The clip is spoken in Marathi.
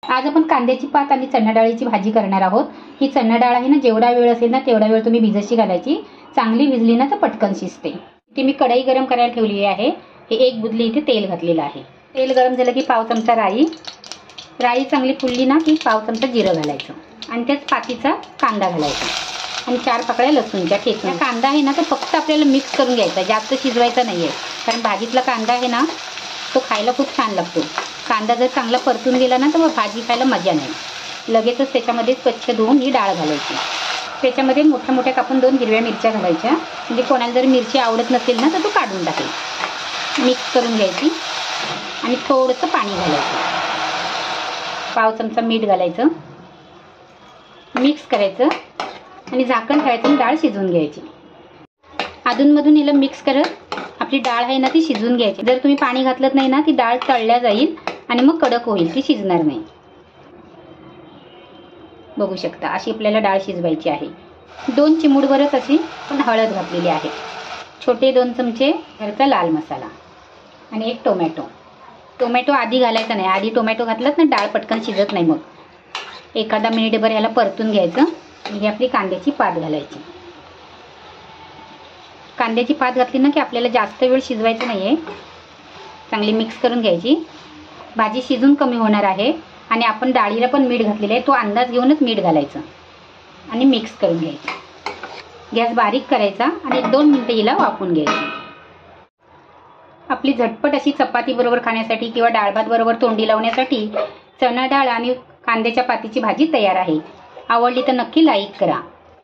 आज आपण कांद्याची पात आणि चणा डाळीची भाजी करणार आहोत। ही चणा डाळ आहे ना, जेवढा वेळ असेल ना तेवढा वेळ तुम्ही भिजत घालायची। चांगली भिजली ना तर पटकन शिजते। इथे मी कढई गरम करायला ठेवली आहे। हे एक बुदली इथे तेल घातलेलं आहे। तेल गरम झालं की पाव चमचा राई चांगली फुलली ना की पाव चमचा जिरं घालायचं आणि त्याच पातीचा कांदा घालायचा आणि 4 पाकळ्या लसूणच्या ठेचून। कांदा आहे ना तो फक्त आपल्याला मिक्स करून घ्यायचा, जास्त शिजवायचा नाहीये, कारण भाजीतला कांदा आहे ना तो खायला खूप छान लागतो। कांदा जर चांगला परतून गेला ना तर मग भाजी खायला मजा नाही। लगेचच त्याच्यामध्ये स्वच्छ धुवून ही डाळ घालायची। त्याच्यामध्ये मोठ्या मोठ्या कापून 2 हिरव्या मिरच्या घालायच्या, म्हणजे कोणाला जर मिरची आवडत नसेल ना तर तो काढून टाकेल। मिक्स करून घ्यायची आणि थोडंसं पाणी घालायचं। पाव चमचा मीठ घालायचं, मिक्स करायचं आणि झाकण ठेवायचं आणि डाळ शिजवून घ्यायची। अधूनमधून हिला मिक्स करत आपली डाळ आहे ना ती शिजवून घ्यायची। जर तुम्ही पाणी घातलं नाही ना ती डाळ तळल्या जाईल आणि मग कडक होईल, ती शिजणार नाही। बघू शकता अशी आपल्याला डाळ शिजवायची आहे। 2 चिमूटभरच अशी पण हळद घातलेली आहे। छोटे 2 चमचे घरचा लाल मसाला आणि 1 टोमॅटो आधी घालायचा नाही। आधी टोमॅटो घातलात ना डाळ पटकन शिजत नाही। मग एखादा मिनिटभर याला परतून घ्यायचं आणि ही आपली कांद्याची पात घालायची। कांद्याची पात घातली ना की आपल्याला जास्त वेळ शिजवायचं नाहीये, चांगली मिक्स करून घ्यायची। भाजी शिजून कमी होणार आहे आणि आपण डाळीला पण मीठ घातलेलं आहे, तो अंदाज घेऊनच मीठ घालायचं आणि मिक्स करून घ्यायची। गॅस बारीक करायचा आणि 1-2 मिनिटं हिला वाफवून घ्यायची। आपली झटपट अशी चपाती बरोबर खाण्यासाठी किंवा डाळ भात बरोबर तोंडी लावण्यासाठी चणा डाळ आणि कांद्याच्या पातीची भाजी तयार आहे। आवडली तर नक्की लाईक करा।